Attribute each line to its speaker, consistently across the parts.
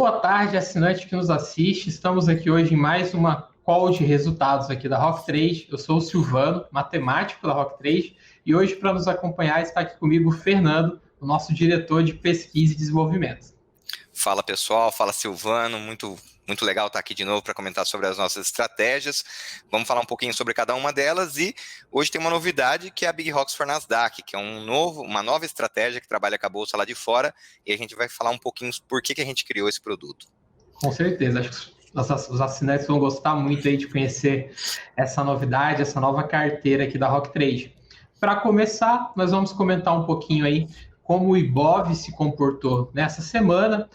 Speaker 1: Boa tarde, assinante que nos assiste. Estamos aqui hoje em mais uma call de resultados aqui da Rock Trade. Eu sou o Silvano, matemático da Rock Trade, e hoje para nos acompanhar está aqui comigo o Fernando, o nosso diretor de pesquisa e desenvolvimento.
Speaker 2: Fala pessoal, fala Silvano, muito legal estar aqui de novo para comentar sobre as nossas estratégias. Vamos falar um pouquinho sobre cada uma delas e hoje tem uma novidade que é a Big Rocks for Nasdaq, que é uma nova estratégia que trabalha com a bolsa lá de fora e a gente vai falar um pouquinho por que a gente criou esse produto.
Speaker 1: Com certeza, acho que os assinantes vão gostar muito aí de conhecer essa novidade, essa nova carteira aqui da Rock Trade. Para começar, nós vamos comentar um pouquinho aí como o Ibov se comportou nessa semana,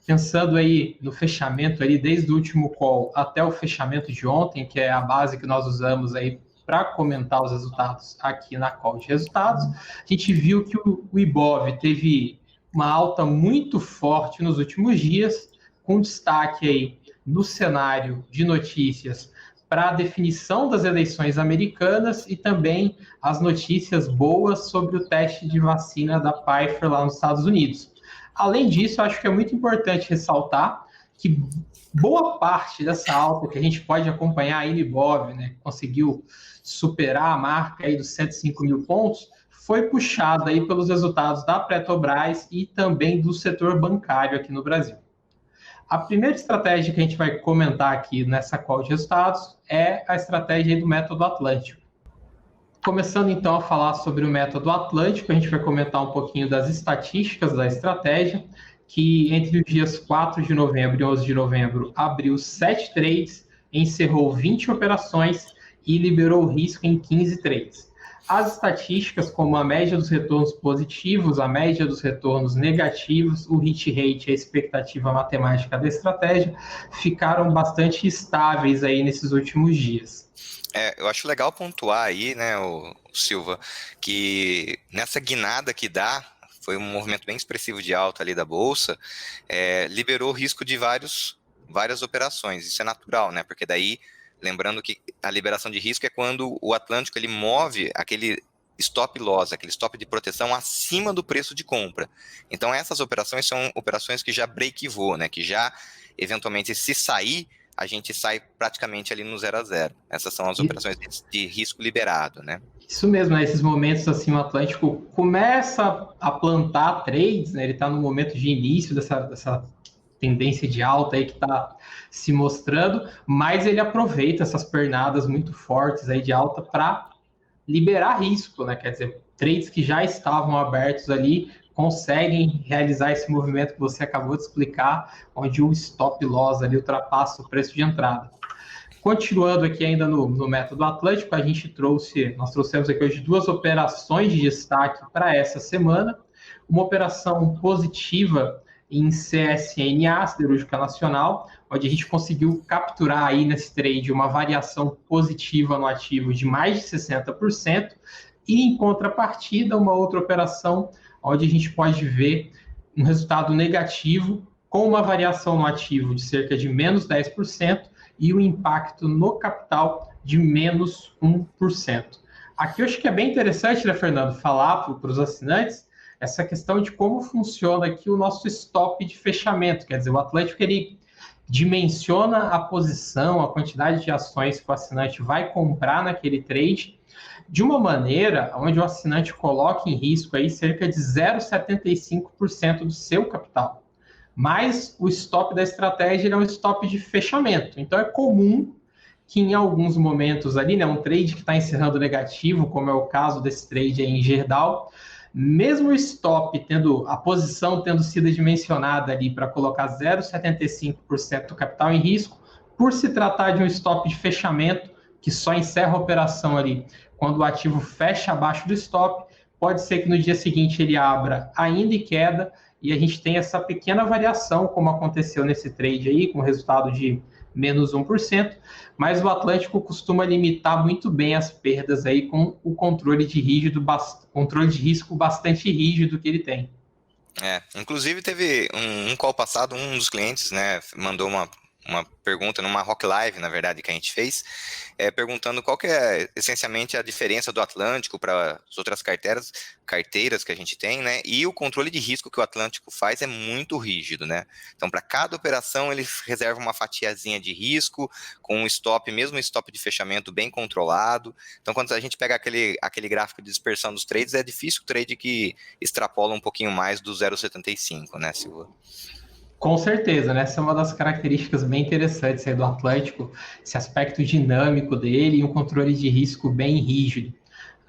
Speaker 1: pensando aí no fechamento ali desde o último call até o fechamento de ontem, que é a base que nós usamos aí para comentar os resultados aqui na call de resultados. A gente viu que o Ibov teve uma alta muito forte nos últimos dias, com destaque aí no cenário de notícias para a definição das eleições americanas e também as notícias boas sobre o teste de vacina da Pfizer lá nos Estados Unidos. Além disso, acho que é muito importante ressaltar que boa parte dessa alta que a gente pode acompanhar aí no Ibov, né, conseguiu superar a marca aí dos 105 mil pontos, foi puxada aí pelos resultados da Petrobras e também do setor bancário aqui no Brasil. A primeira estratégia que a gente vai comentar aqui nessa call de resultados é a estratégia do método Atlântico. Começando então a falar sobre o método Atlântico, a gente vai comentar um pouquinho das estatísticas da estratégia, que entre os dias 4 de novembro e 11 de novembro abriu 7 trades, encerrou 20 operações e liberou risco em 15 trades. As estatísticas, como a média dos retornos positivos, a média dos retornos negativos, o hit rate e a expectativa matemática da estratégia, ficaram bastante estáveis aí nesses últimos dias.
Speaker 2: Eu acho legal pontuar aí, né, o Silva, que nessa guinada que dá, foi um movimento bem expressivo de alta ali da Bolsa, liberou risco de várias operações. Isso é natural, né, porque daí, lembrando que a liberação de risco é quando o Atlântico ele move aquele stop loss, aquele stop de proteção acima do preço de compra. Então essas operações são operações que já break-even, né, que já, eventualmente, se sair, a gente sai praticamente ali no 0 a 0. Essas são as operações de risco liberado, né?
Speaker 1: Isso mesmo, né? Esses momentos assim, o Atlântico começa a plantar trades, né? Ele está no momento de início dessa tendência de alta aí que está se mostrando, mas ele aproveita essas pernadas muito fortes aí de alta para liberar risco, né? Quer dizer, trades que já estavam abertos ali conseguem realizar esse movimento que você acabou de explicar, onde o stop loss ali ultrapassa o preço de entrada. Continuando aqui ainda no método Atlântico, nós trouxemos aqui hoje 2 operações de destaque para essa semana. Uma operação positiva em CSNA, Siderúrgica Nacional, onde a gente conseguiu capturar aí nesse trade uma variação positiva no ativo de mais de 60%, e em contrapartida, uma outra operação onde a gente pode ver um resultado negativo com uma variação no ativo de cerca de menos 10% e um impacto no capital de menos 1%. Aqui eu acho que é bem interessante, né, Fernando, falar para os assinantes essa questão de como funciona aqui o nosso stop de fechamento. Quer dizer, o Atlântico ele dimensiona a posição, a quantidade de ações que o assinante vai comprar naquele trade, de uma maneira onde o assinante coloca em risco aí cerca de 0,75% do seu capital. Mas o stop da estratégia é um stop de fechamento. Então é comum que em alguns momentos ali, né, um trade que está encerrando negativo, como é o caso desse trade aí em Gerdau, mesmo o stop a posição tendo sido dimensionada ali para colocar 0,75% do capital em risco, por se tratar de um stop de fechamento, que só encerra a operação ali quando o ativo fecha abaixo do stop, pode ser que no dia seguinte ele abra ainda em queda e a gente tem essa pequena variação, como aconteceu nesse trade aí, com resultado de menos 1%, mas o Atlântico costuma limitar muito bem as perdas aí com o controle de risco bastante rígido que ele tem.
Speaker 2: Inclusive teve um call passado, um dos clientes, né, mandou uma pergunta numa Rock Live, na verdade, que a gente fez, perguntando qual que é, essencialmente, a diferença do Atlântico para as outras carteiras que a gente tem, né? E o controle de risco que o Atlântico faz é muito rígido, né? Então, para cada operação, ele reserva uma fatiazinha de risco, com um stop, mesmo um stop de fechamento bem controlado. Então, quando a gente pega aquele gráfico de dispersão dos trades, é difícil o trade que extrapola um pouquinho mais do 0,75, né, Silva?
Speaker 1: Com certeza, né? Essa é uma das características bem interessantes aí do Atlântico, esse aspecto dinâmico dele e um controle de risco bem rígido.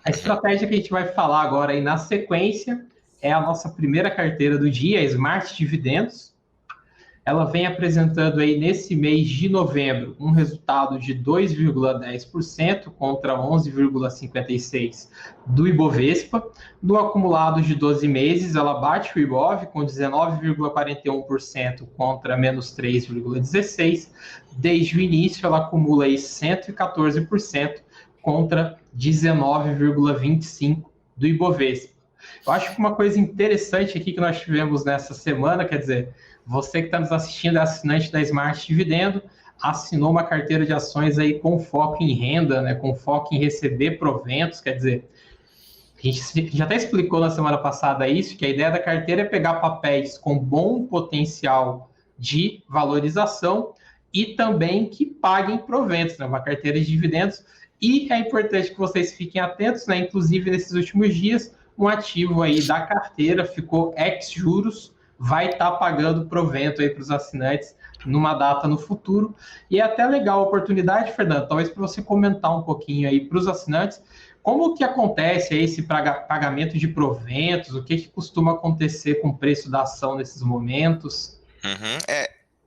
Speaker 1: A estratégia que a gente vai falar agora aí na sequência é a nossa primeira carteira do dia, a Smart Dividendos. Ela vem apresentando aí nesse mês de novembro um resultado de 2,10% contra 11,56% do Ibovespa. No acumulado de 12 meses, ela bate o Ibov com 19,41% contra menos 3,16%. Desde o início, ela acumula aí 114% contra 19,25% do Ibovespa. Eu acho que uma coisa interessante aqui que nós tivemos nessa semana, quer dizer, você que está nos assistindo é assinante da Smart Dividendo, assinou uma carteira de ações aí com foco em renda, né, com foco em receber proventos, quer dizer, a gente já até explicou na semana passada isso, que a ideia da carteira é pegar papéis com bom potencial de valorização e também que paguem proventos, né, uma carteira de dividendos, e é importante que vocês fiquem atentos, né, inclusive nesses últimos dias, um ativo aí da carteira ficou ex-juros, vai estar pagando provento aí para os assinantes numa data no futuro. E é até legal a oportunidade, Fernando, talvez para você comentar um pouquinho aí para os assinantes, como que acontece aí esse pagamento de proventos, o que costuma acontecer com o preço da ação nesses momentos?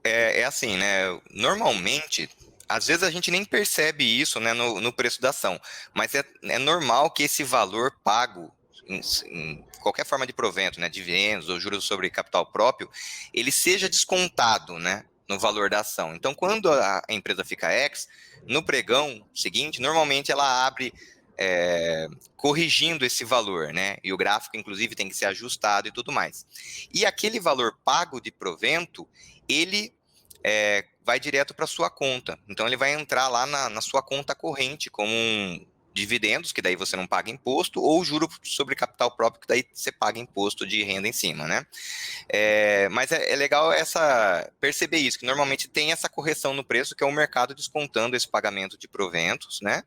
Speaker 2: É assim, né? Normalmente, às vezes a gente nem percebe isso, né, no preço da ação, mas é normal que esse valor pago em qualquer forma de provento, né, dividendos ou juros sobre capital próprio, ele seja descontado, né, no valor da ação. Então, quando a empresa fica ex, no pregão seguinte, normalmente ela abre corrigindo esse valor, né, e o gráfico, inclusive, tem que ser ajustado e tudo mais. E aquele valor pago de provento, ele vai direto para a sua conta. Então, ele vai entrar lá na sua conta corrente como dividendos, que daí você não paga imposto, ou juro sobre capital próprio, que daí você paga imposto de renda em cima, né? Mas é legal perceber isso, que normalmente tem essa correção no preço, que é o mercado descontando esse pagamento de proventos, né?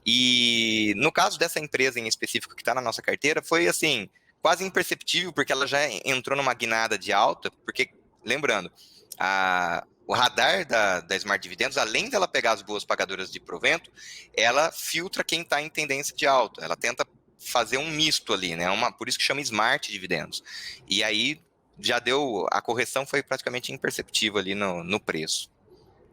Speaker 2: E no caso dessa empresa em específico que está na nossa carteira, foi assim, quase imperceptível, porque ela já entrou numa guinada de alta, porque, lembrando, o radar da Smart Dividendos, além dela pegar as boas pagadoras de provento, ela filtra quem está em tendência de alta. Ela tenta fazer um misto ali, né? Por isso que chama Smart Dividendos. E aí já a correção foi praticamente imperceptível ali no preço.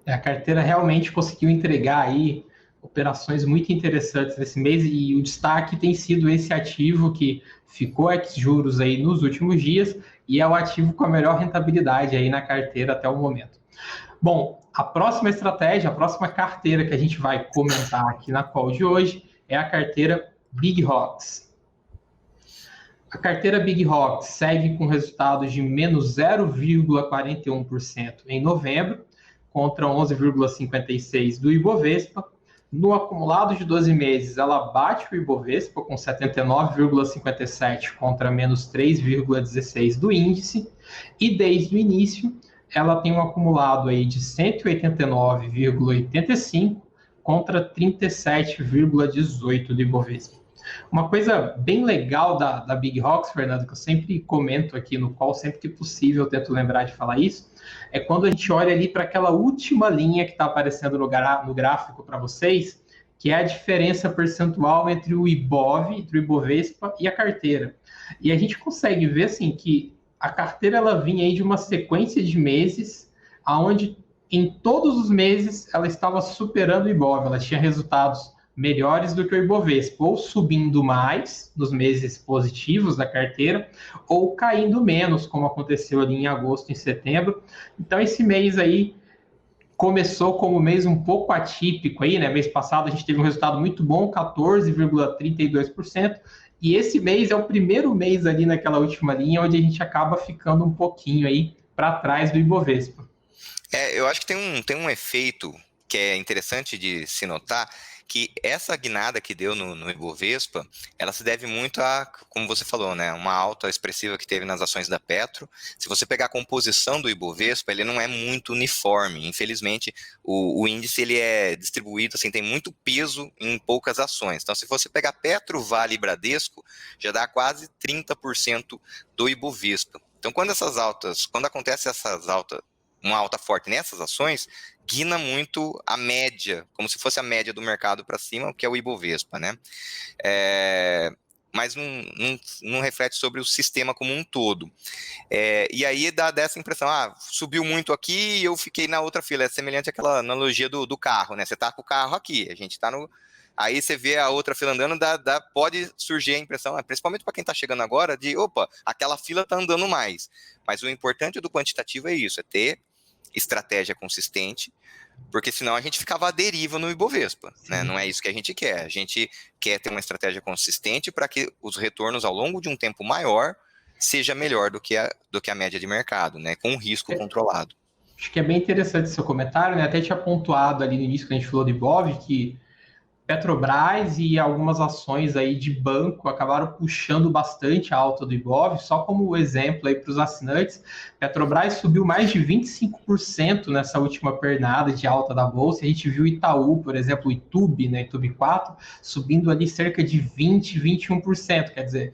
Speaker 1: A carteira realmente conseguiu entregar aí operações muito interessantes nesse mês, e o destaque tem sido esse ativo que ficou ex-juros aí nos últimos dias e é o ativo com a melhor rentabilidade aí na carteira até o momento. Bom, a próxima estratégia, a próxima carteira que a gente vai comentar aqui na call de hoje é a carteira Big Rocks. A carteira Big Rocks segue com resultados de menos 0,41% em novembro, contra 11,56% do Ibovespa. No acumulado de 12 meses, ela bate o Ibovespa com 79,57% contra menos 3,16% do índice. E desde o início, ela tem um acumulado aí de 189,85 contra 37,18 do Ibovespa. Uma coisa bem legal da Big Rocks, Fernando, que eu sempre comento aqui no call, sempre que possível eu tento lembrar de falar isso, é quando a gente olha ali para aquela última linha que está aparecendo no gráfico para vocês, que é a diferença percentual entre o Ibov, entre o Ibovespa e a carteira. E a gente consegue ver assim que a carteira ela vinha aí de uma sequência de meses, onde em todos os meses ela estava superando o Ibov, ela tinha resultados melhores do que o Ibovespa, ou subindo mais nos meses positivos da carteira, ou caindo menos, como aconteceu ali em agosto e em setembro. Então esse mês aí começou como um mês um pouco atípico aí, né? Mês passado a gente teve um resultado muito bom, 14,32%, e esse mês é o primeiro mês ali naquela última linha onde a gente acaba ficando um pouquinho aí para trás do Ibovespa.
Speaker 2: Eu acho que tem um efeito que é interessante de se notar, que essa guinada que deu no Ibovespa, ela se deve muito a, como você falou, né, uma alta expressiva que teve nas ações da Petro. Se você pegar a composição do Ibovespa, ele não é muito uniforme. Infelizmente, o índice ele é distribuído, assim, tem muito peso em poucas ações. Então, se você pegar Petro, Vale e Bradesco, já dá quase 30% do Ibovespa. Então, quando acontece uma alta forte nessas ações, guina muito a média, como se fosse a média do mercado para cima, que é o Ibovespa, né? Mas não reflete sobre o sistema como um todo. E aí dá dessa impressão, subiu muito aqui e eu fiquei na outra fila. É semelhante àquela analogia do carro, né? Você está com o carro aqui, a gente está no... Aí você vê a outra fila andando, pode surgir a impressão, principalmente para quem está chegando agora, de, opa, aquela fila está andando mais. Mas o importante do quantitativo é isso, é ter estratégia consistente, porque senão a gente ficava à deriva no Ibovespa, né? Não é isso que a gente quer. A gente quer ter uma estratégia consistente para que os retornos ao longo de um tempo maior seja melhor do que a média de mercado, né? Com um risco controlado.
Speaker 1: Acho que é bem interessante esse seu comentário, né? Até tinha pontuado ali no início que a gente falou de Ibov, que Petrobras e algumas ações aí de banco acabaram puxando bastante a alta do Ibov, só como exemplo aí para os assinantes, Petrobras subiu mais de 25% nessa última pernada de alta da Bolsa, a gente viu Itaú, por exemplo, o Itube, né, Itube 4, subindo ali cerca de 20%, 21%, quer dizer,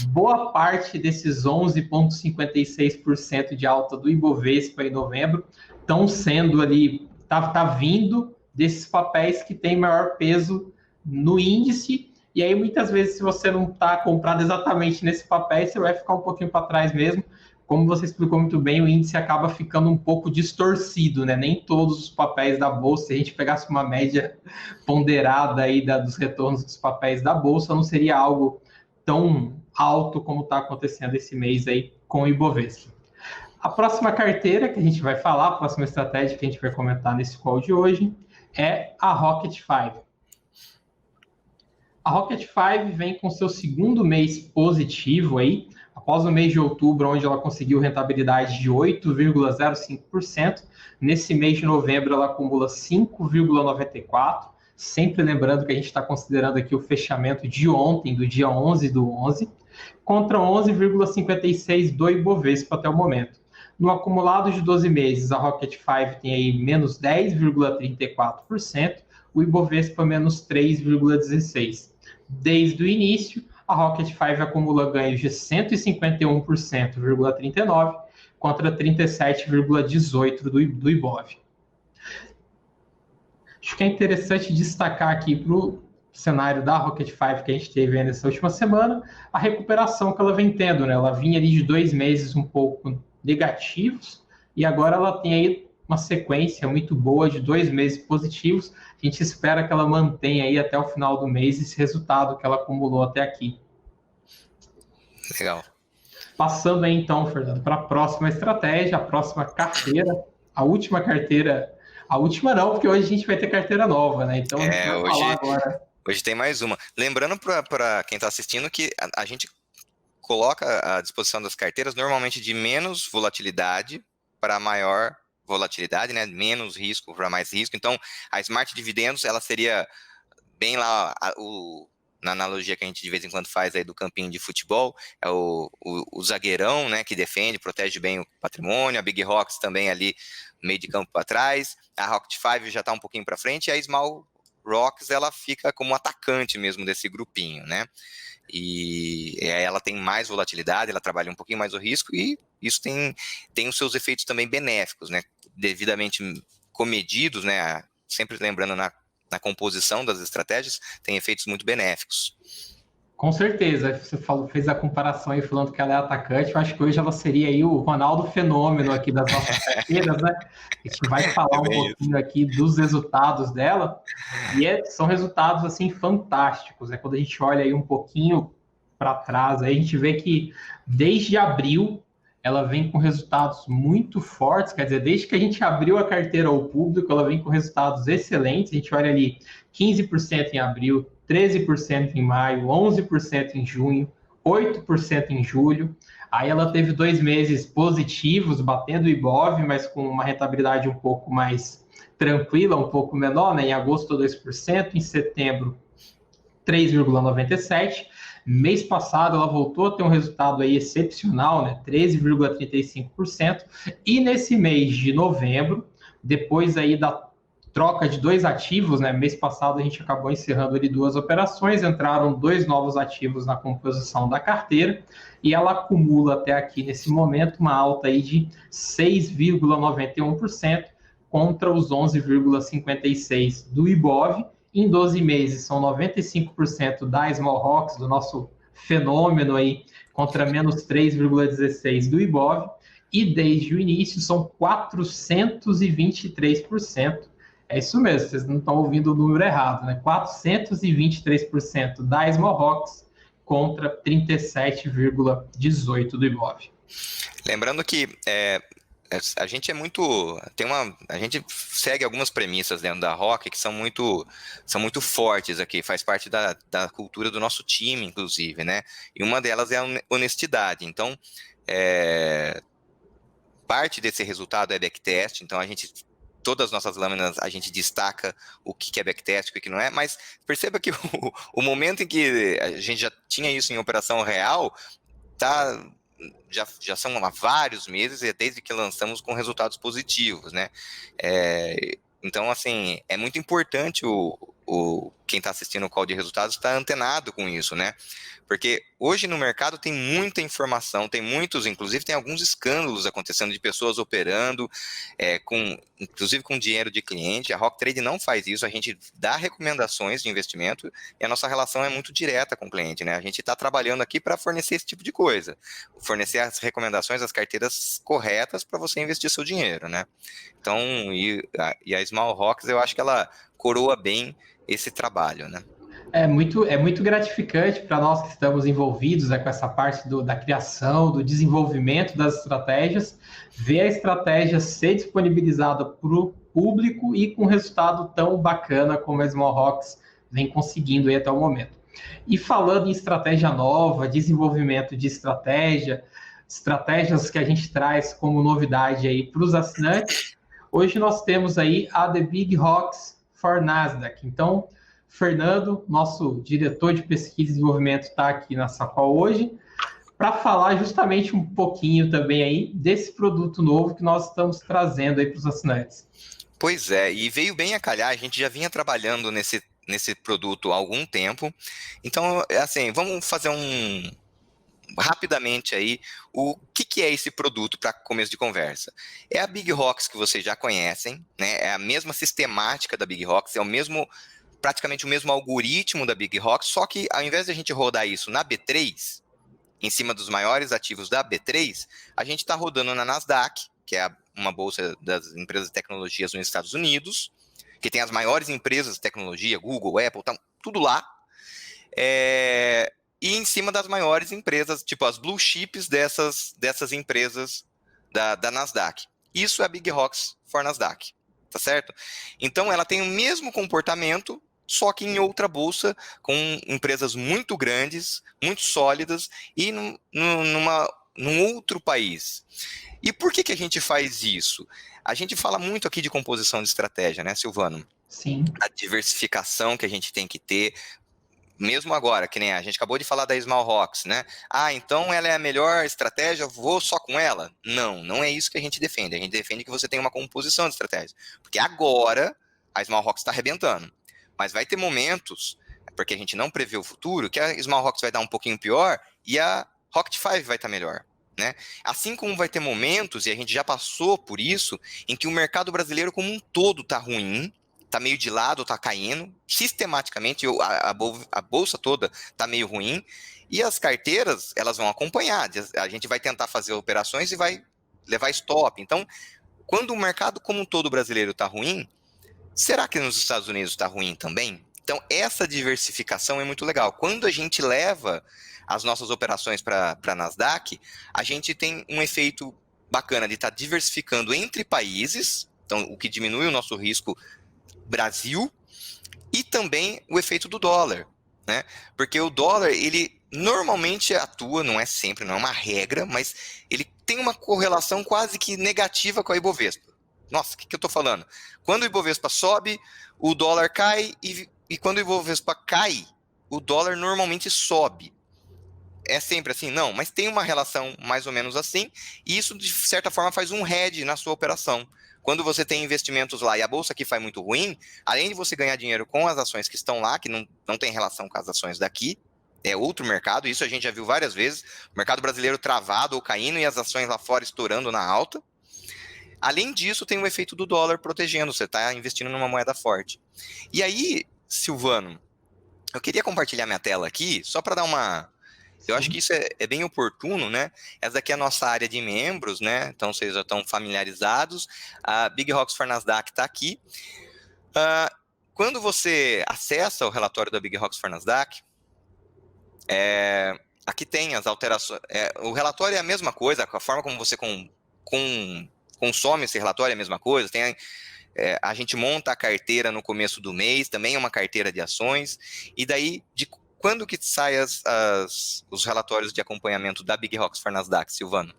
Speaker 1: boa parte desses 11,56% de alta do Ibovespa em novembro estão sendo ali, tá vindo desses papéis que têm maior peso no índice, e aí muitas vezes se você não está comprado exatamente nesse papel, você vai ficar um pouquinho para trás mesmo. Como você explicou muito bem, o índice acaba ficando um pouco distorcido, né? Nem todos os papéis da Bolsa, se a gente pegasse uma média ponderada aí dos retornos dos papéis da Bolsa, não seria algo tão alto como está acontecendo esse mês aí com o Ibovespa. A próxima carteira que a gente vai falar, a próxima estratégia que a gente vai comentar nesse call de hoje, é a Rocket 5. A Rocket 5 vem com seu segundo mês positivo aí, após o mês de outubro, onde ela conseguiu rentabilidade de 8,05%. Nesse mês de novembro, ela acumula 5,94%. Sempre lembrando que a gente está considerando aqui o fechamento de ontem, do dia 11/11, contra 11,56% do Ibovespa até o momento. No acumulado de 12 meses, a Rocket 5 tem aí menos 10,34%, o Ibovespa menos 3,16%. Desde o início, a Rocket 5 acumula ganhos de 151,39% contra 37,18% do Ibov. Acho que é interessante destacar aqui para o cenário da Rocket 5 que a gente teve nessa última semana, a recuperação que ela vem tendo, né? Ela vinha ali de 2 meses um pouco negativos, e agora ela tem aí uma sequência muito boa de 2 meses positivos. A gente espera que ela mantenha aí até o final do mês esse resultado que ela acumulou até aqui.
Speaker 2: Legal.
Speaker 1: Passando aí então, Fernando, para a próxima estratégia, a próxima carteira, a última carteira, a última não, porque hoje a gente vai ter carteira nova, né? Então a gente vai falar agora.
Speaker 2: Hoje tem mais uma. Lembrando para quem está assistindo que a gente coloca à disposição das carteiras normalmente de menos volatilidade para maior volatilidade, né? Menos risco para mais risco. Então, a Smart Dividendos, ela seria bem lá na analogia que a gente de vez em quando faz aí do campinho de futebol, é o zagueirão, né? Que defende, protege bem o patrimônio. A Big Rocks também ali meio de campo para trás. A Rocket 5 já está um pouquinho para frente. E a Small Rocks, ela fica como atacante mesmo desse grupinho, né? E ela tem mais volatilidade, ela trabalha um pouquinho mais o risco, e isso tem os seus efeitos também benéficos, né? Devidamente comedidos, né? Sempre lembrando na composição das estratégias, tem efeitos muito benéficos.
Speaker 1: Com certeza, você fez a comparação aí falando que ela é atacante, eu acho que hoje ela seria aí o Ronaldo Fenômeno aqui das nossas carteiras, né? A gente vai falar um pouquinho aqui dos resultados dela, e são resultados assim fantásticos, né? Quando a gente olha aí um pouquinho para trás, aí a gente vê que desde abril ela vem com resultados muito fortes, quer dizer, desde que a gente abriu a carteira ao público, ela vem com resultados excelentes. A gente olha ali 15% em abril, 13% em maio, 11% em junho, 8% em julho. Aí ela teve 2 meses positivos, batendo o Ibov, mas com uma rentabilidade um pouco mais tranquila, um pouco menor, né? Em agosto 2%, em setembro 3,97%. Mês passado ela voltou a ter um resultado aí excepcional, né? 13,35%. E nesse mês de novembro, depois aí da troca de 2 ativos, né? Mês passado a gente acabou encerrando ali 2 operações, entraram 2 novos ativos na composição da carteira e ela acumula até aqui nesse momento uma alta aí de 6,91% contra os 11,56% do Ibov. Em 12 meses são 95% da Small Rocks, do nosso fenômeno aí, contra menos 3,16% do Ibov. E desde o início são 423%. É isso mesmo, vocês não estão ouvindo o número errado, né? 423% da Small Rocks contra 37,18% do Ibov.
Speaker 2: Lembrando que a gente é muito. A gente segue algumas premissas dentro da Rock que são muito fortes aqui, faz parte da cultura do nosso time, inclusive, né? E uma delas é a honestidade. Então, parte desse resultado é backtest, então todas as nossas lâminas a gente destaca o que é backtest, o que não é, mas perceba que o momento em que a gente já tinha isso em operação real, já são há vários meses, desde que lançamos com resultados positivos, né? Então, assim, é muito importante quem está assistindo o call de resultados estar antenado com isso, né? Porque hoje no mercado tem muita informação, inclusive tem alguns escândalos acontecendo de pessoas operando, inclusive com dinheiro de cliente. A Rock Trade não faz isso, a gente dá recomendações de investimento e a nossa relação é muito direta com o cliente, né? A gente está trabalhando aqui para fornecer esse tipo de coisa, fornecer as recomendações, as carteiras corretas para você investir seu dinheiro, né? Então, e a Small Rocks, eu acho que ela coroa bem esse trabalho, né?
Speaker 1: É muito gratificante para nós que estamos envolvidos, né, com essa parte da criação, do desenvolvimento das estratégias, ver a estratégia ser disponibilizada para o público e com resultado tão bacana como a Small Rocks vem conseguindo aí até o momento. E falando em estratégia nova, desenvolvimento de estratégias que a gente traz como novidade aí para os assinantes, hoje nós temos aí a The Big Rocks for Nasdaq. Então, Fernando, nosso diretor de pesquisa e desenvolvimento, está aqui nessa call hoje para falar justamente um pouquinho também aí desse produto novo que nós estamos trazendo aí para os assinantes.
Speaker 2: Pois é, e veio bem a calhar, a gente já vinha trabalhando nesse produto há algum tempo. Então, assim, vamos fazer rapidamente aí o que é esse produto para começo de conversa. É a Big Rocks que vocês já conhecem, né? É a mesma sistemática da Big Rocks, praticamente o mesmo algoritmo da Big Rocks, só que ao invés de a gente rodar isso na B3, em cima dos maiores ativos da B3, a gente está rodando na Nasdaq, que é uma bolsa das empresas de tecnologias nos Estados Unidos, que tem as maiores empresas de tecnologia, Google, Apple, tudo lá. E em cima das maiores empresas, tipo as blue chips dessas empresas da Nasdaq. Isso é a Big Rocks for Nasdaq, tá certo? Então ela tem o mesmo comportamento, só que em outra bolsa, com empresas muito grandes, muito sólidas e num outro país. E por que a gente faz isso? A gente fala muito aqui de composição de estratégia, né, Silvano?
Speaker 1: Sim.
Speaker 2: A diversificação que a gente tem que ter, mesmo agora, que nem a gente acabou de falar da Small Rocks, né? Então ela é a melhor estratégia, vou só com ela? Não é isso que a gente defende. A gente defende que você tenha uma composição de estratégia. Porque agora a Small Rocks está arrebentando. Mas vai ter momentos, porque a gente não prevê o futuro, que a Small Rocks vai dar um pouquinho pior e a Rocket 5 vai estar melhor, né? Assim como vai ter momentos, e a gente já passou por isso, em que o mercado brasileiro como um todo está ruim, está meio de lado, está caindo, sistematicamente a bolsa toda está meio ruim, e as carteiras elas vão acompanhar, a gente vai tentar fazer operações e vai levar stop. Então, quando o mercado como um todo brasileiro está ruim, será que nos Estados Unidos está ruim também? Então, essa diversificação é muito legal. Quando a gente leva as nossas operações para a Nasdaq, a gente tem um efeito bacana de estar diversificando entre países, então o que diminui o nosso risco Brasil, e também o efeito do dólar. né? Porque o dólar, ele normalmente atua, não é sempre, não é uma regra, mas ele tem uma correlação quase que negativa com a Ibovespa. Nossa, o que eu estou falando? Quando o Ibovespa sobe, o dólar cai, e quando o Ibovespa cai, o dólar normalmente sobe. É sempre assim? Não, mas tem uma relação mais ou menos assim, e isso, de certa forma, faz um hedge na sua operação. Quando você tem investimentos lá e a bolsa aqui faz muito ruim, além de você ganhar dinheiro com as ações que estão lá, que não tem relação com as ações daqui, é outro mercado, isso a gente já viu várias vezes, o mercado brasileiro travado ou caindo e as ações lá fora estourando na alta. Além disso, tem o efeito do dólar protegendo, você está investindo numa moeda forte. E aí, Silvano, eu queria compartilhar minha tela aqui, só para dar uma... Eu acho que
Speaker 1: Sim.
Speaker 2: isso é bem oportuno, né? Essa daqui é a nossa área de membros, né? Então vocês já estão familiarizados. A Big Rocks for Nasdaq está aqui. Quando você acessa o relatório da Big Rocks for Nasdaq, aqui tem as alterações. O relatório é a mesma coisa, a forma como você consome esse relatório é a mesma coisa. A gente monta a carteira no começo do mês, também é uma carteira de ações, e daí, quando que saem os relatórios de acompanhamento da Big Rocks for Nasdaq, Silvano?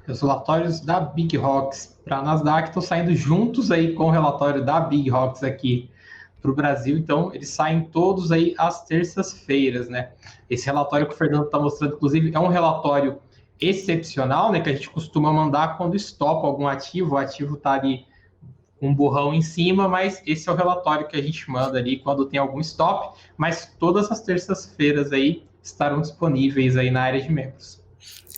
Speaker 1: Os relatórios da Big Rocks para a Nasdaq estão saindo juntos aí com o relatório da Big Rocks aqui para o Brasil, então eles saem todos aí às terças-feiras, né? Esse relatório que o Fernando está mostrando, inclusive, é um relatório excepcional, né? Que a gente costuma mandar quando estopa algum ativo, o ativo está ali com um borrão em cima, mas esse é o relatório que a gente manda ali quando tem algum stop, mas todas as terças-feiras aí estarão disponíveis aí na área de membros.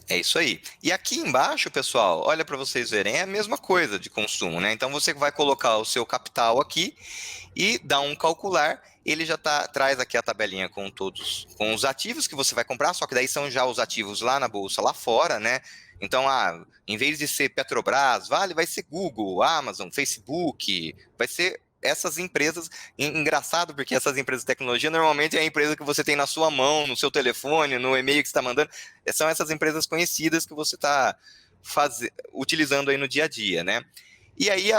Speaker 2: É isso aí. E aqui embaixo, pessoal, olha para vocês verem, é a mesma coisa de consumo, né? Então você vai colocar o seu capital aqui e dá um calcular, ele já traz aqui a tabelinha com todos, com os ativos que você vai comprar, só que daí são já os ativos lá na bolsa, lá fora, né? Então, em vez de ser Petrobras, vai ser Google, Amazon, Facebook, vai ser essas empresas. Engraçado, porque essas empresas de tecnologia normalmente é a empresa que você tem na sua mão, no seu telefone, no e-mail que você está mandando. São essas empresas conhecidas que você está utilizando aí no dia a dia, né? E aí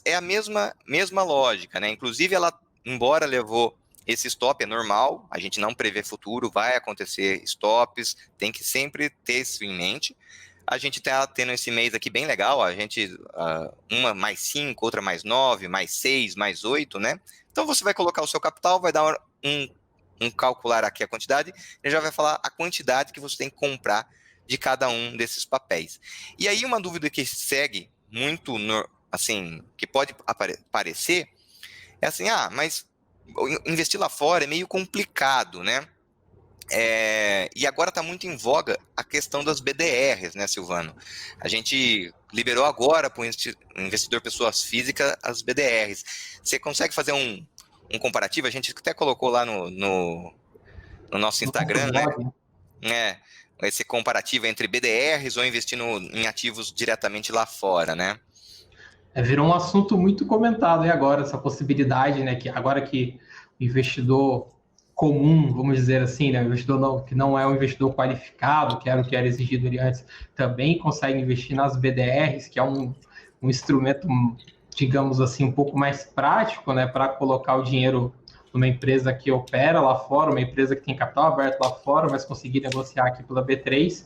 Speaker 2: é a mesma lógica, né? Inclusive, ela, embora levou esse stop, é normal, a gente não prevê futuro, vai acontecer stops, tem que sempre ter isso em mente. A gente está tendo esse mês aqui bem legal, a gente, uma mais 5, outra mais 9, mais 6, mais 8, né? Então você vai colocar o seu capital, vai dar calcular aqui a quantidade, ele já vai falar a quantidade que você tem que comprar de cada um desses papéis. E aí uma dúvida que segue muito, assim, que pode aparecer, é assim, mas investir lá fora é meio complicado, né? E agora está muito em voga a questão das BDRs, né, Silvano? A gente liberou agora para o investidor pessoas físicas as BDRs. Você consegue fazer um comparativo? A gente até colocou lá no nosso
Speaker 1: No nosso
Speaker 2: Instagram, né?
Speaker 1: blog.
Speaker 2: Esse comparativo entre BDRs ou investindo em ativos diretamente lá fora, né?
Speaker 1: Virou um assunto muito comentado aí agora, essa possibilidade, né? Que agora que o investidor comum, vamos dizer assim, né? O investidor que não é um investidor qualificado, que era o que era exigido ali antes, também consegue investir nas BDRs, que é um instrumento, digamos assim, um pouco mais prático, né? Para colocar o dinheiro numa empresa que opera lá fora, uma empresa que tem capital aberto lá fora, mas conseguir negociar aqui pela B3.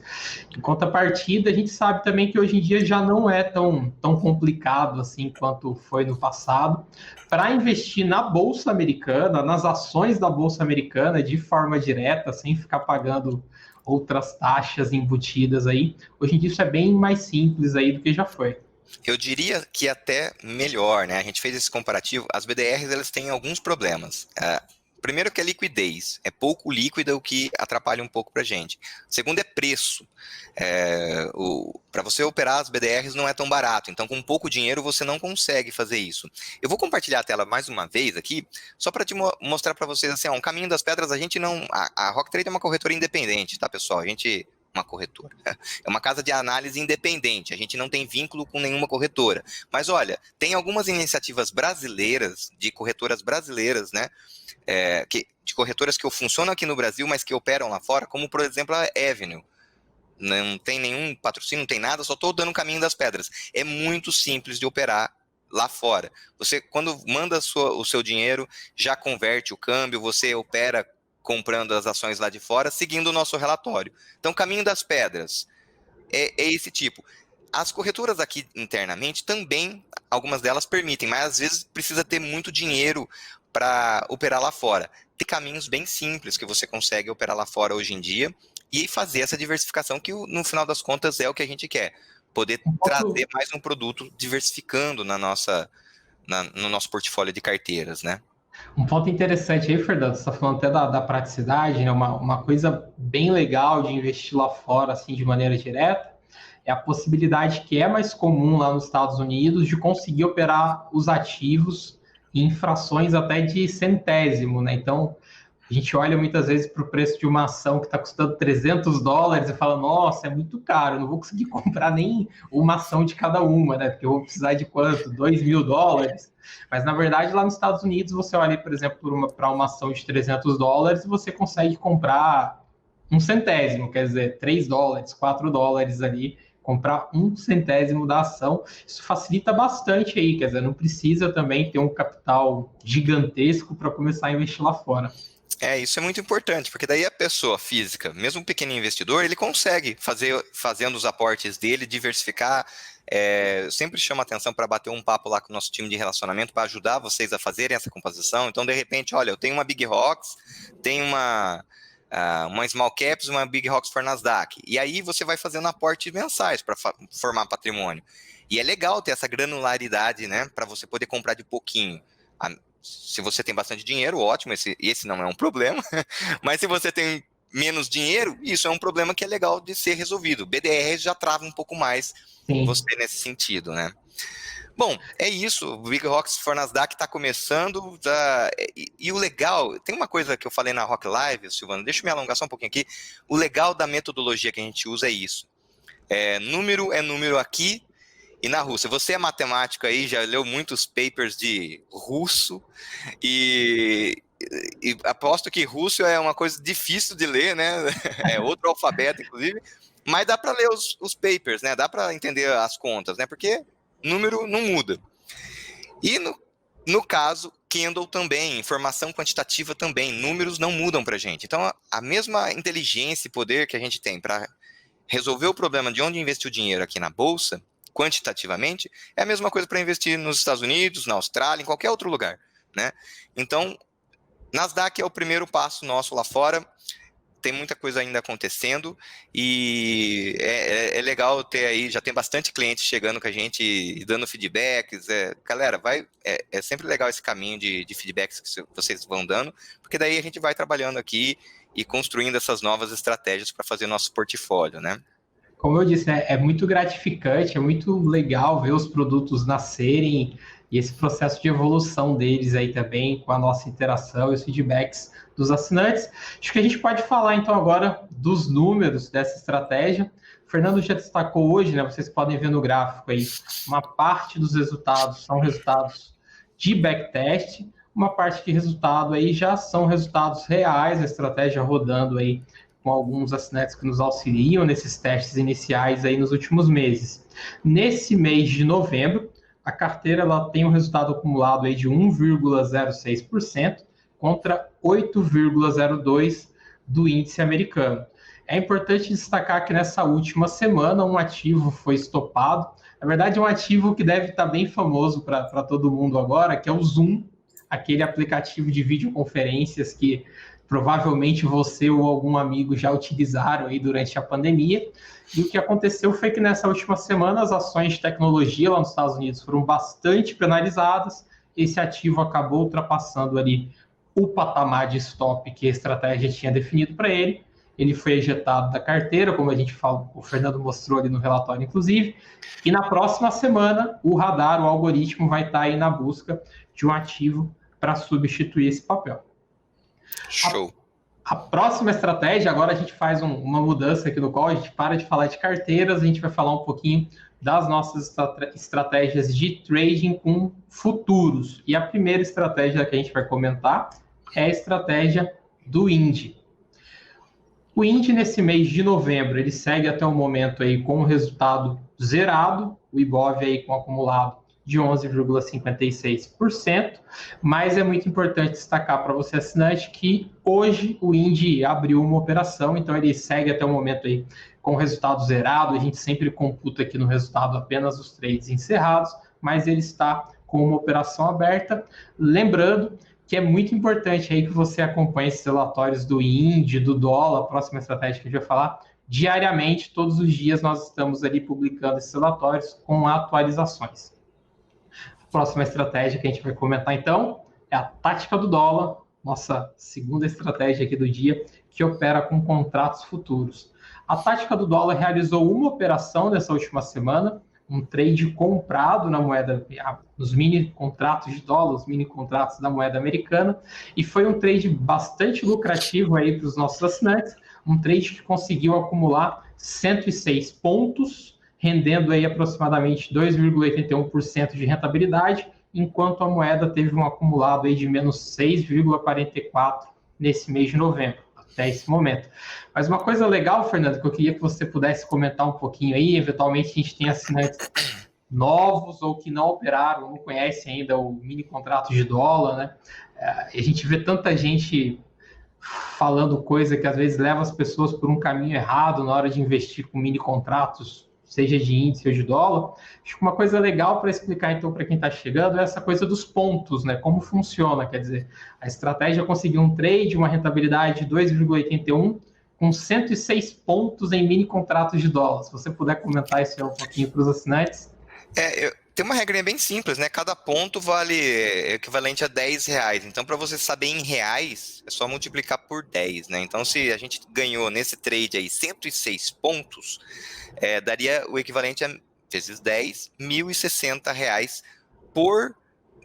Speaker 1: Em contrapartida, a gente sabe também que hoje em dia já não é tão complicado assim quanto foi no passado para investir na Bolsa Americana, nas ações da Bolsa Americana de forma direta, sem ficar pagando outras taxas embutidas aí. Hoje em dia isso é bem mais simples aí do que já foi.
Speaker 2: Eu diria que até melhor, né? A gente fez esse comparativo. As BDRs, elas têm alguns problemas. Primeiro que a liquidez. É pouco líquida, o que atrapalha um pouco para a gente. Segundo é preço. Para você operar as BDRs não é tão barato. Então, com pouco dinheiro, você não consegue fazer isso. Eu vou compartilhar a tela mais uma vez aqui, só para te mostrar para vocês assim, um caminho das pedras. A gente não... A Rock Trade é uma corretora independente, tá, pessoal? A gente... Uma corretora. É uma casa de análise independente, a gente não tem vínculo com nenhuma corretora. Mas olha, tem algumas iniciativas brasileiras, de corretoras brasileiras, né? De corretoras que funcionam aqui no Brasil, mas que operam lá fora, como por exemplo a Avenue. Não tem nenhum patrocínio, não tem nada, só estou dando o caminho das pedras. É muito simples de operar lá fora. Você, quando manda o seu dinheiro, já converte o câmbio, você opera comprando as ações lá de fora, seguindo o nosso relatório. Então, caminho das pedras é esse tipo. As corretoras aqui internamente também, algumas delas permitem, mas às vezes precisa ter muito dinheiro para operar lá fora. Tem caminhos bem simples que você consegue operar lá fora hoje em dia e fazer essa diversificação que, no final das contas, é o que a gente quer. Poder trazer mais um produto diversificando no nosso portfólio de carteiras, né?
Speaker 1: Um ponto interessante aí, Fernando, você está falando até da praticidade, né? Uma coisa bem legal de investir lá fora, assim, de maneira direta, é a possibilidade que é mais comum lá nos Estados Unidos de conseguir operar os ativos em frações até de centésimo, né? Então, a gente olha muitas vezes para o preço de uma ação que está custando $300 e fala, nossa, é muito caro, não vou conseguir comprar nem uma ação de cada uma, né? Porque eu vou precisar de quanto? $2.000? Mas, na verdade, lá nos Estados Unidos, você olha, por exemplo, para uma ação de $300 e você consegue comprar um centésimo, quer dizer, $3, $4 ali, comprar um centésimo da ação. Isso facilita bastante aí, quer dizer, não precisa também ter um capital gigantesco para começar a investir lá fora.
Speaker 2: Isso é muito importante, porque daí a pessoa física, mesmo um pequeno investidor, ele consegue fazendo os aportes dele, diversificar. Eu sempre chamo a atenção para bater um papo lá com o nosso time de relacionamento para ajudar vocês a fazerem essa composição. Então, de repente, olha, eu tenho uma Big Rocks, tenho uma Small Caps, uma Big Rocks for Nasdaq. E aí você vai fazendo aportes mensais para formar patrimônio. E é legal ter essa granularidade, né, para você poder comprar de pouquinho. Se você tem bastante dinheiro, ótimo, esse não é um problema. Mas se você tem menos dinheiro, isso é um problema que é legal de ser resolvido. O BDR já trava um pouco mais você nesse sentido, né? Bom, é isso. O Big Rocks for Nasdaq está começando. E o legal, tem uma coisa que eu falei na Rock Live, Silvano, deixa eu me alongar só um pouquinho aqui. O legal da metodologia que a gente usa é isso. Número é número aqui e na Rússia. Você é matemático aí, já leu muitos papers de russo e aposto que russo é uma coisa difícil de ler, né? É outro alfabeto, inclusive. Mas dá para ler os papers, né? Dá para entender as contas, né? Porque número não muda. E no caso, Candle também, informação quantitativa também, números não mudam para a gente. Então, a mesma inteligência e poder que a gente tem para resolver o problema de onde investir o dinheiro aqui na Bolsa, quantitativamente, é a mesma coisa para investir nos Estados Unidos, na Austrália, em qualquer outro lugar, né? Então, Nasdaq é o primeiro passo nosso lá fora. Tem muita coisa ainda acontecendo e é legal ter aí, já tem bastante cliente chegando com a gente e dando feedbacks. Galera, é sempre legal esse caminho de feedbacks que vocês vão dando, porque daí a gente vai trabalhando aqui e construindo essas novas estratégias para fazer nosso portfólio, né?
Speaker 1: Como eu disse, né, é muito gratificante, é muito legal ver os produtos nascerem e esse processo de evolução deles aí também, com a nossa interação e os feedbacks dos assinantes. Acho que a gente pode falar então agora dos números dessa estratégia. O Fernando já destacou hoje, né? Vocês podem ver no gráfico aí, uma parte dos resultados são resultados de backtest, uma parte de resultado aí já são resultados reais, a estratégia rodando aí com alguns assinantes que nos auxiliam nesses testes iniciais aí nos últimos meses. Nesse mês de novembro, a carteira ela tem um resultado acumulado aí de 1,06% contra 8,02% do índice americano. É importante destacar que nessa última semana um ativo foi estopado. Na verdade, é um ativo que deve estar bem famoso para todo mundo agora, que é o Zoom, aquele aplicativo de videoconferências que provavelmente você ou algum amigo já utilizaram aí durante a pandemia. E o que aconteceu foi que nessa última semana as ações de tecnologia lá nos Estados Unidos foram bastante penalizadas. Esse ativo acabou ultrapassando ali o patamar de stop que a estratégia tinha definido para ele. Ele foi ejetado da carteira, como a gente fala, o Fernando mostrou ali no relatório, inclusive. E na próxima semana, o radar, o algoritmo, vai estar aí na busca de um ativo para substituir esse papel.
Speaker 2: Show.
Speaker 1: A próxima estratégia, agora a gente faz uma mudança aqui no qual a gente para de falar de carteiras, a gente vai falar um pouquinho das nossas estratégias de trading com futuros. E a primeira estratégia que a gente vai comentar é a estratégia do Indy. O Indy, nesse mês de novembro, ele segue até o momento aí com o resultado zerado, o Ibov aí com acumulado de 11,56%, mas é muito importante destacar para você, assinante, que hoje o Indy abriu uma operação, então ele segue até o momento aí com o resultado zerado, a gente sempre computa aqui no resultado apenas os trades encerrados, mas ele está com uma operação aberta. Lembrando que é muito importante aí que você acompanhe esses relatórios do Indy, do dólar, a próxima estratégia que a gente vai falar, diariamente, todos os dias nós estamos ali publicando esses relatórios com atualizações. A próxima estratégia que a gente vai comentar, então, é a tática do dólar, nossa segunda estratégia aqui do dia, que opera com contratos futuros. A tática do dólar realizou uma operação nessa última semana, um trade comprado na moeda, nos mini contratos de dólar, os mini contratos da moeda americana, e foi um trade bastante lucrativo aí para os nossos assinantes, um trade que conseguiu acumular 106 pontos, rendendo aí aproximadamente 2,81% de rentabilidade, enquanto a moeda teve um acumulado aí de menos 6,44% nesse mês de novembro, até esse momento. Mas uma coisa legal, Fernando, que eu queria que você pudesse comentar um pouquinho aí, eventualmente a gente tem assinantes novos ou que não operaram, não conhecem ainda o mini contrato de dólar, né? A gente vê tanta gente falando coisa que às vezes leva as pessoas por um caminho errado na hora de investir com mini contratos, seja de índice ou de dólar. Acho que uma coisa legal para explicar então para quem está chegando é essa coisa dos pontos, né? Como funciona, quer dizer, a estratégia conseguiu um trade, uma rentabilidade de 2,81 com 106 pontos em mini contratos de dólar. Se você puder comentar isso um pouquinho para os assinantes.
Speaker 2: Tem uma regrinha bem simples, né? Cada ponto vale equivalente a R$10. Então, para você saber em reais, é só multiplicar por 10, né? Então, se a gente ganhou nesse trade aí 106 pontos, daria o equivalente a, vezes 10, R$1.060 por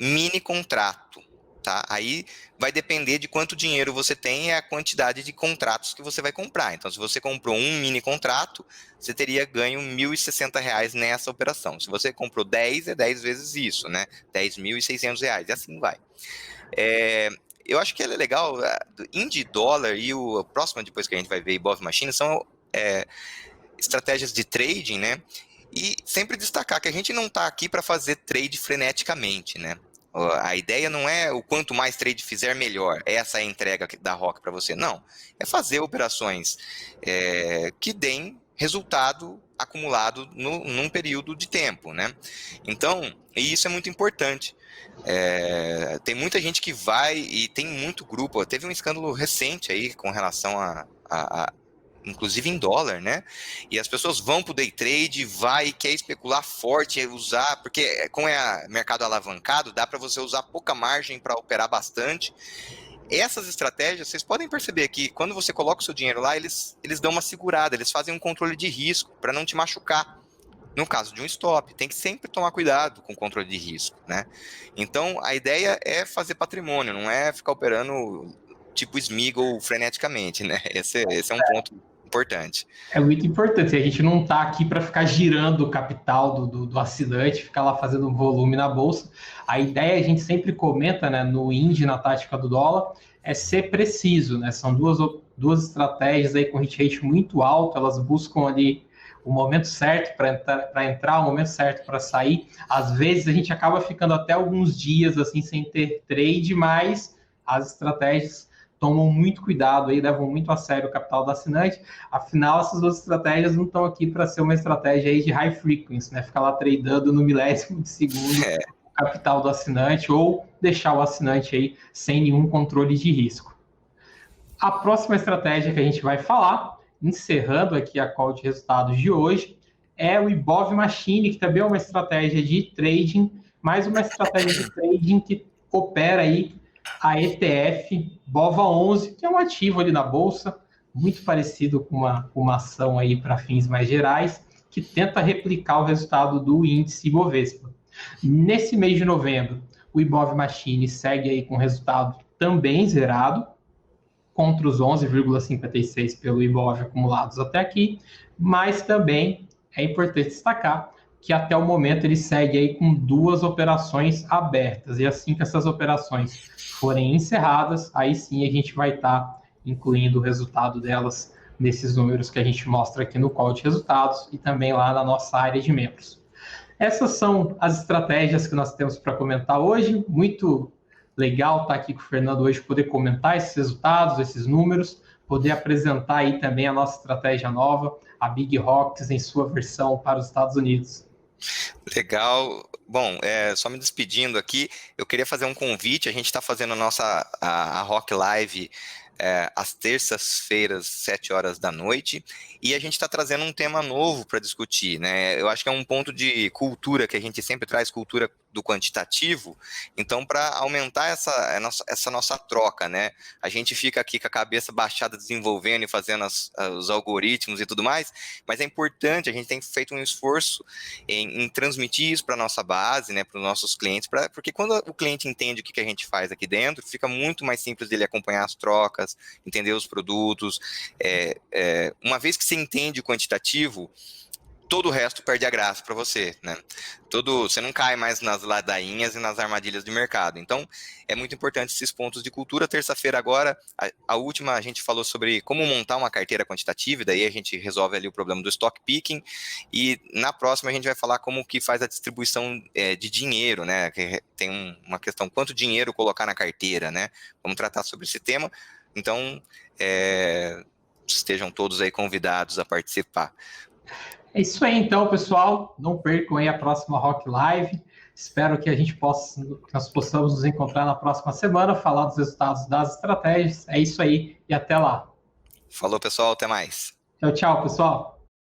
Speaker 2: mini contrato, tá? Aí vai depender de quanto dinheiro você tem e a quantidade de contratos que você vai comprar. Então, se você comprou um mini contrato, você teria ganho R$1.060 nessa operação. Se você comprou 10, é 10 vezes isso, né? R$10.600, e assim vai. Eu acho que é legal, Indy dólar e o próximo, depois que a gente vai ver, Ibov Machine, são estratégias de trading, né? E sempre destacar que a gente não está aqui para fazer trade freneticamente, né? A ideia não é o quanto mais trade fizer, melhor. Essa é a entrega da Roca para você. Não. É fazer operações que deem resultado acumulado num período de tempo, né? Então, e isso é muito importante. Tem muita gente que vai e tem muito grupo. Teve um escândalo recente aí com relação a inclusive em dólar, né? E as pessoas vão para o day trade, vai e quer especular forte, usar, porque como é mercado alavancado, dá para você usar pouca margem para operar bastante. Essas estratégias, vocês podem perceber que quando você coloca o seu dinheiro lá, eles dão uma segurada, eles fazem um controle de risco para não te machucar. No caso de um stop, tem que sempre tomar cuidado com o controle de risco, né? Então, a ideia é fazer patrimônio, não é ficar operando tipo Smiggle freneticamente, né? Esse é um ponto importante.
Speaker 1: É muito importante. A gente não está aqui para ficar girando o capital do assinante, ficar lá fazendo volume na bolsa. A ideia, a gente sempre comenta, né, no Indy, na tática do dólar, é ser preciso, né? São duas estratégias aí com hit rate muito alto, elas buscam ali o momento certo para entrar, o momento certo para sair. Às vezes a gente acaba ficando até alguns dias assim sem ter trade, mas as estratégias tomam muito cuidado aí, levam muito a sério o capital do assinante. Afinal, essas duas estratégias não estão aqui para ser uma estratégia aí de high frequency, né? Ficar lá tradando no milésimo de segundo o capital do assinante ou deixar o assinante aí sem nenhum controle de risco. A próxima estratégia que a gente vai falar, encerrando aqui a call de resultados de hoje, é o Ibov Machine, que também é uma estratégia de trading, mais uma estratégia de trading que opera aí a ETF BOVA11, que é um ativo ali na bolsa, muito parecido com uma ação aí para fins mais gerais, que tenta replicar o resultado do índice Ibovespa. Nesse mês de novembro, o Ibov Machine segue aí com resultado também zerado, contra os 11,56 pelo Ibov acumulados até aqui, mas também é importante destacar que até o momento ele segue aí com 2 operações abertas, e assim que essas operações forem encerradas, aí sim a gente vai estar incluindo o resultado delas nesses números que a gente mostra aqui no call de resultados e também lá na nossa área de membros. Essas são as estratégias que nós temos para comentar hoje. Muito legal estar aqui com o Fernando hoje, poder comentar esses resultados, esses números, poder apresentar aí também a nossa estratégia nova, a Big Rocks em sua versão para os Estados Unidos.
Speaker 2: Legal. Bom, só me despedindo aqui, eu queria fazer um convite. A gente está fazendo a Rock Live às terças-feiras, 7 horas da noite, e a gente está trazendo um tema novo para discutir, né? Eu acho que é um ponto de cultura que a gente sempre traz, cultura do quantitativo. Então, para aumentar essa nossa troca, né? A gente fica aqui com a cabeça baixada desenvolvendo e fazendo os algoritmos e tudo mais, mas é importante, a gente tem feito um esforço em transmitir isso para a nossa base, né? Para os nossos clientes, porque quando o cliente entende o que a gente faz aqui dentro, fica muito mais simples dele acompanhar as trocas, entender os produtos. Uma vez que você entende o quantitativo, todo o resto perde a graça para você, né? Você não cai mais nas ladainhas e nas armadilhas de mercado. Então, é muito importante esses pontos de cultura. Terça-feira agora, a última, a gente falou sobre como montar uma carteira quantitativa, e daí a gente resolve ali o problema do stock picking, e na próxima a gente vai falar como que faz a distribuição de dinheiro, né? Que tem uma questão, quanto dinheiro colocar na carteira, né? Vamos tratar sobre esse tema. Então, estejam todos aí convidados a participar.
Speaker 1: É isso aí, então, pessoal. Não percam aí a próxima Rock Live. Espero que nós possamos nos encontrar na próxima semana, falar dos resultados das estratégias. É isso aí e até lá.
Speaker 2: Falou, pessoal. Até mais.
Speaker 1: Tchau, tchau, pessoal.